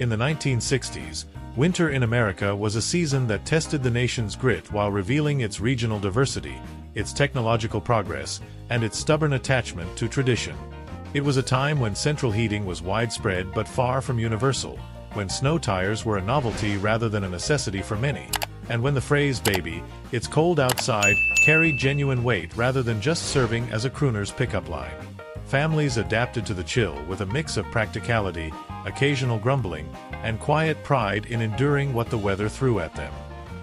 In the 1960s, winter in America was a season that tested the nation's grit while revealing its regional diversity, its technological progress, and its stubborn attachment to tradition. It was a time when central heating was widespread but far from universal, when snow tires were a novelty rather than a necessity for many, and when the phrase "baby, it's cold outside" carried genuine weight rather than just serving as a crooner's pickup line. Families adapted to the chill with a mix of practicality, occasional grumbling, and quiet pride in enduring what the weather threw at them.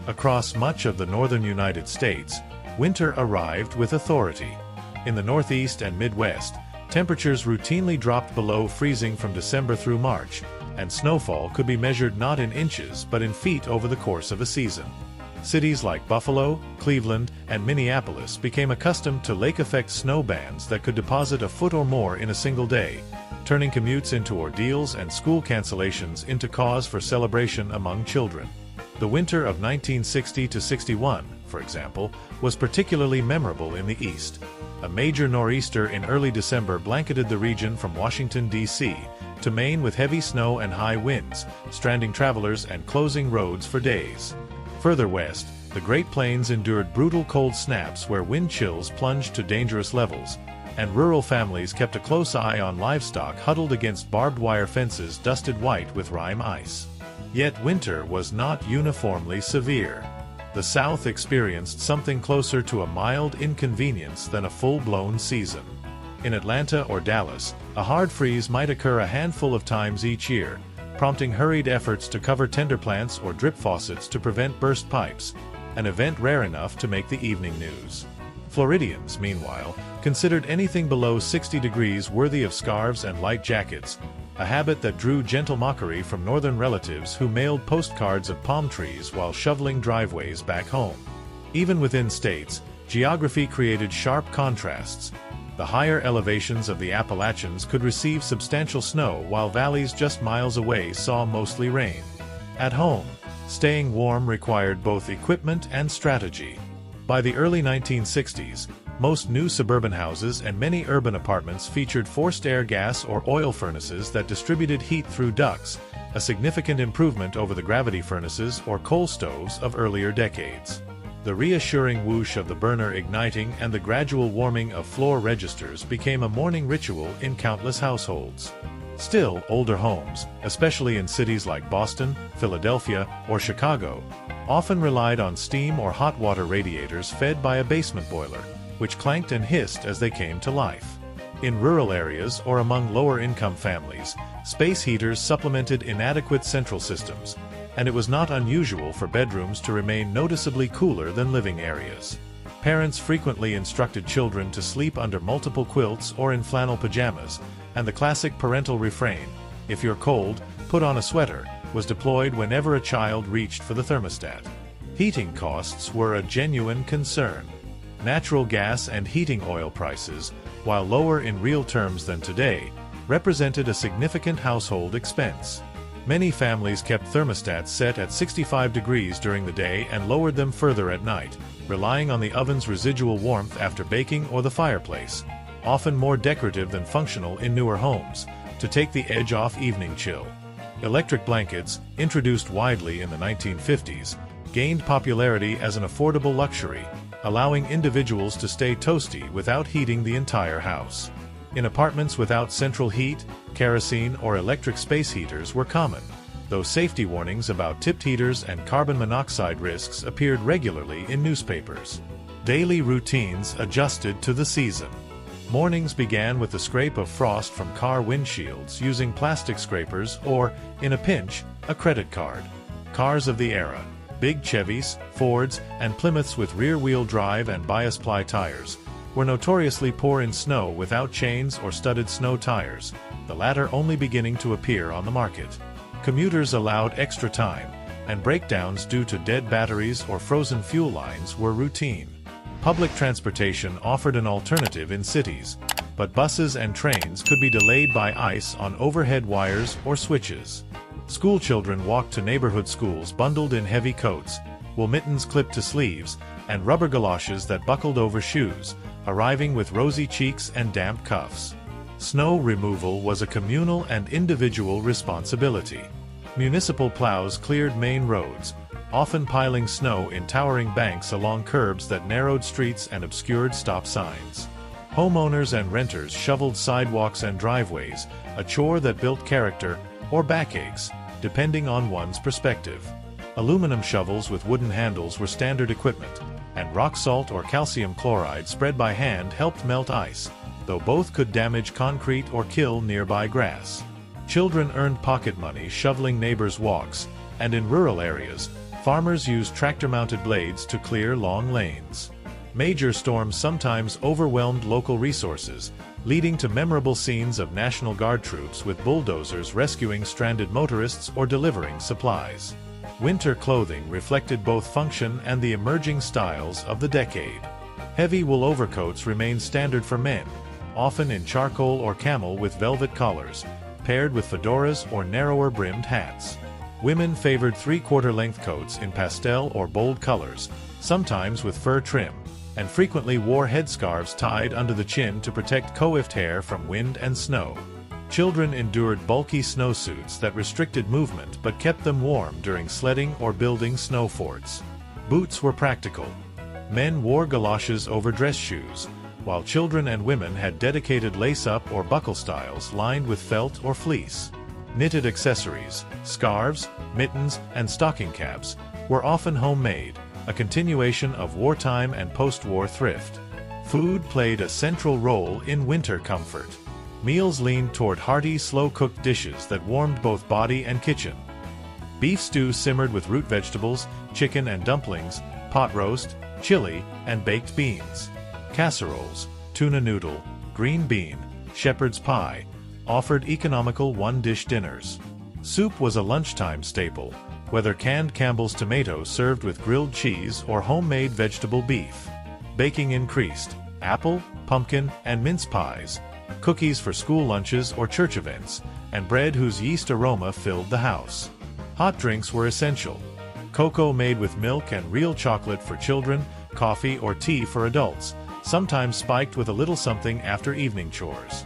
Across much of the northern United States, winter arrived with authority. In the Northeast and Midwest, temperatures routinely dropped below freezing from December through March, and snowfall could be measured not in inches but in feet over the course of a season. Cities like Buffalo, Cleveland, and Minneapolis became accustomed to lake-effect snow bands that could deposit a foot or more in a single day, turning commutes into ordeals and school cancellations into cause for celebration among children. The winter of 1960–61, for example, was particularly memorable in the East. A major nor'easter in early December blanketed the region from Washington, D.C., to Maine with heavy snow and high winds, stranding travelers and closing roads for days. Further west, the Great Plains endured brutal cold snaps where wind chills plunged to dangerous levels, and rural families kept a close eye on livestock huddled against barbed wire fences dusted white with rime ice. Yet winter was not uniformly severe. The South experienced something closer to a mild inconvenience than a full-blown season. In Atlanta or Dallas, a hard freeze might occur a handful of times each year, prompting hurried efforts to cover tender plants or drip faucets to prevent burst pipes, an event rare enough to make the evening news. Floridians, meanwhile, considered anything below 60 degrees worthy of scarves and light jackets, a habit that drew gentle mockery from northern relatives who mailed postcards of palm trees while shoveling driveways back home. Even within states, geography created sharp contrasts. The higher elevations of the Appalachians could receive substantial snow while valleys just miles away saw mostly rain. At home, staying warm required both equipment and strategy. By the early 1960s, most new suburban houses and many urban apartments featured forced air gas or oil furnaces that distributed heat through ducts, a significant improvement over the gravity furnaces or coal stoves of earlier decades. The reassuring whoosh of the burner igniting and the gradual warming of floor registers became a morning ritual in countless households. Still, older homes, especially in cities like Boston, Philadelphia, or Chicago, often relied on steam or hot water radiators fed by a basement boiler, which clanked and hissed as they came to life. In rural areas or among lower-income families, space heaters supplemented inadequate central systems, and it was not unusual for bedrooms to remain noticeably cooler than living areas. Parents frequently instructed children to sleep under multiple quilts or in flannel pajamas, and the classic parental refrain, "If you're cold, put on a sweater," was deployed whenever a child reached for the thermostat. Heating costs were a genuine concern. Natural gas and heating oil prices, while lower in real terms than today, represented a significant household expense. Many families kept thermostats set at 65 degrees during the day and lowered them further at night, relying on the oven's residual warmth after baking or the fireplace, often more decorative than functional in newer homes, to take the edge off evening chill. Electric blankets, introduced widely in the 1950s, gained popularity as an affordable luxury, allowing individuals to stay toasty without heating the entire house. In apartments without central heat, kerosene or electric space heaters were common, though safety warnings about tipped heaters and carbon monoxide risks appeared regularly in newspapers. Daily routines adjusted to the season. Mornings began with the scrape of frost from car windshields using plastic scrapers or, in a pinch, a credit card. Cars of the era, big Chevys, Fords, and Plymouths with rear-wheel drive and bias-ply tires, were notoriously poor in snow without chains or studded snow tires, the latter only beginning to appear on the market. Commuters allowed extra time, and breakdowns due to dead batteries or frozen fuel lines were routine. Public transportation offered an alternative in cities, but buses and trains could be delayed by ice on overhead wires or switches. School children walked to neighborhood schools bundled in heavy coats, wool mittens clipped to sleeves, and rubber galoshes that buckled over shoes, arriving with rosy cheeks and damp cuffs. Snow removal was a communal and individual responsibility. Municipal plows cleared main roads, often piling snow in towering banks along curbs that narrowed streets and obscured stop signs. Homeowners and renters shoveled sidewalks and driveways, a chore that built character or backaches, depending on one's perspective. Aluminum shovels with wooden handles were standard equipment, and rock salt or calcium chloride spread by hand helped melt ice, though both could damage concrete or kill nearby grass. Children earned pocket money shoveling neighbors' walks, and in rural areas, farmers used tractor-mounted blades to clear long lanes. Major storms sometimes overwhelmed local resources, leading to memorable scenes of National Guard troops with bulldozers rescuing stranded motorists or delivering supplies. Winter clothing reflected both function and the emerging styles of the decade. Heavy wool overcoats remained standard for men, often in charcoal or camel with velvet collars, paired with fedoras or narrower-brimmed hats. Women favored three-quarter-length coats in pastel or bold colors, sometimes with fur trim, and frequently wore headscarves tied under the chin to protect coiffed hair from wind and snow. Children endured bulky snowsuits that restricted movement but kept them warm during sledding or building snow forts. Boots were practical. Men wore galoshes over dress shoes, while children and women had dedicated lace-up or buckle styles lined with felt or fleece. Knitted accessories, scarves, mittens, and stocking caps were often homemade, a continuation of wartime and post-war thrift. Food played a central role in winter comfort. Meals leaned toward hearty, slow-cooked dishes that warmed both body and kitchen. Beef stew simmered with root vegetables, chicken and dumplings, pot roast, chili, and baked beans. Casseroles, tuna noodle, green bean, shepherd's pie, offered economical one-dish dinners. Soup was a lunchtime staple, whether canned Campbell's tomatoes served with grilled cheese or homemade vegetable beef. Baking increased: apple, pumpkin, and mince pies, cookies for school lunches or church events, and bread whose yeast aroma filled the house. Hot drinks were essential: cocoa made with milk and real chocolate for children, coffee or tea for adults, sometimes spiked with a little something after evening chores.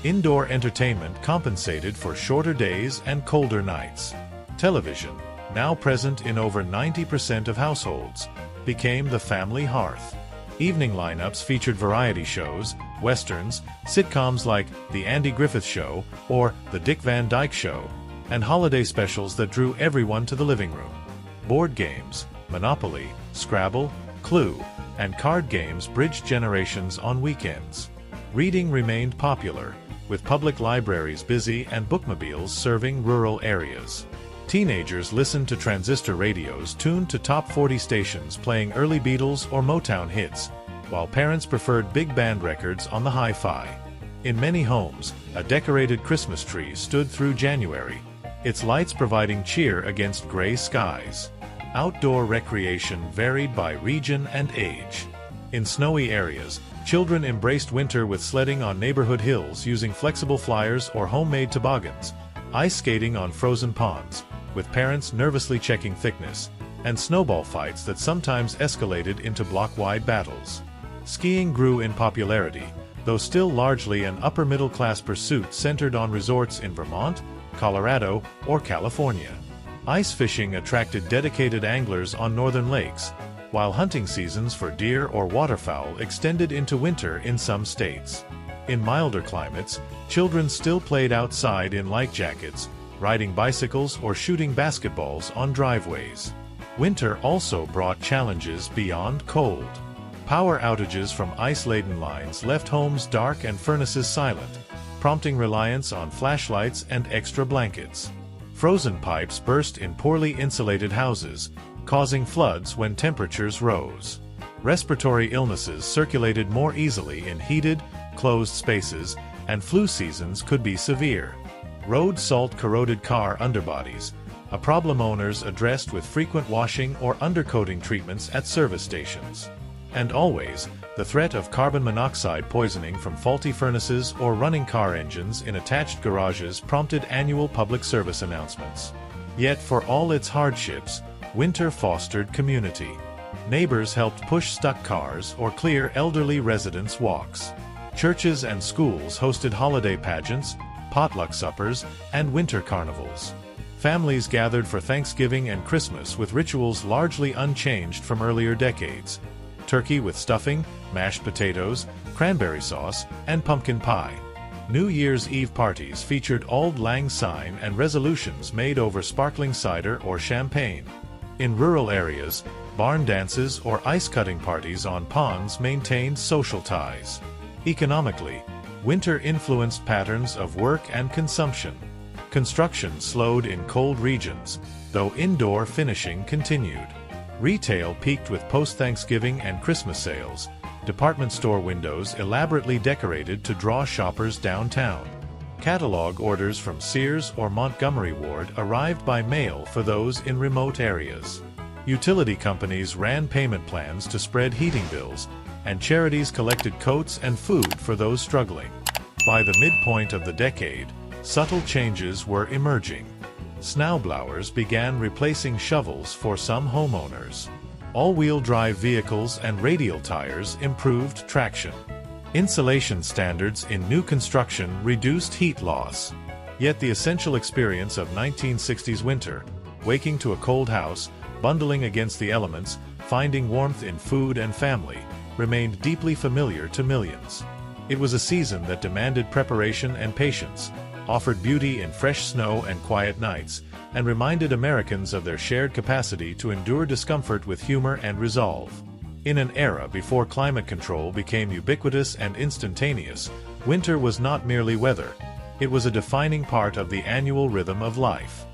Indoor entertainment compensated for shorter days and colder nights. Television, now present in over 90% of households, became the family hearth. Evening lineups featured variety shows, westerns, sitcoms like The Andy Griffith Show or The Dick Van Dyke Show, and holiday specials that drew everyone to the living room. Board games, Monopoly, Scrabble, Clue, and card games bridged generations on weekends. Reading remained popular, with public libraries busy and bookmobiles serving rural areas. Teenagers listened to transistor radios tuned to top 40 stations playing early Beatles or Motown hits, while parents preferred big band records on the hi-fi. In many homes, a decorated Christmas tree stood through January, its lights providing cheer against gray skies. Outdoor recreation varied by region and age. In snowy areas, children embraced winter with sledding on neighborhood hills using flexible flyers or homemade toboggans, ice skating on frozen ponds, with parents nervously checking thickness, and snowball fights that sometimes escalated into block-wide battles. Skiing grew in popularity, though still largely an upper-middle-class pursuit centered on resorts in Vermont, Colorado, or California. Ice fishing attracted dedicated anglers on northern lakes, while hunting seasons for deer or waterfowl extended into winter in some states. In milder climates, children still played outside in light jackets, riding bicycles or shooting basketballs on driveways. Winter also brought challenges beyond cold. Power outages from ice-laden lines left homes dark and furnaces silent, prompting reliance on flashlights and extra blankets. Frozen pipes burst in poorly insulated houses, causing floods when temperatures rose. Respiratory illnesses circulated more easily in heated, closed spaces, and flu seasons could be severe. Road salt corroded car underbodies, a problem owners addressed with frequent washing or undercoating treatments at service stations. And always, the threat of carbon monoxide poisoning from faulty furnaces or running car engines in attached garages prompted annual public service announcements. Yet for all its hardships, winter fostered community. Neighbors helped push stuck cars or clear elderly residents' walks. Churches and schools hosted holiday pageants, potluck suppers, and winter carnivals. Families gathered for Thanksgiving and Christmas with rituals largely unchanged from earlier decades. Turkey with stuffing, mashed potatoes, cranberry sauce, and pumpkin pie. New Year's Eve parties featured auld lang syne and resolutions made over sparkling cider or champagne. In rural areas, barn dances or ice-cutting parties on ponds maintained social ties. Economically, winter influenced patterns of work and consumption. Construction slowed in cold regions, though indoor finishing continued. Retail peaked with post-Thanksgiving and Christmas sales, department store windows elaborately decorated to draw shoppers downtown. Catalog orders from Sears or Montgomery Ward arrived by mail for those in remote areas. Utility companies ran payment plans to spread heating bills, and charities collected coats and food for those struggling. By the midpoint of the decade, subtle changes were emerging. Snowblowers began replacing shovels for some homeowners. All-wheel drive vehicles and radial tires improved traction. Insulation standards in new construction reduced heat loss. Yet the essential experience of 1960s winter, waking to a cold house, bundling against the elements, finding warmth in food and family, remained deeply familiar to millions. It was a season that demanded preparation and patience, offered beauty in fresh snow and quiet nights, and reminded Americans of their shared capacity to endure discomfort with humor and resolve. In an era before climate control became ubiquitous and instantaneous, winter was not merely weather. It was a defining part of the annual rhythm of life.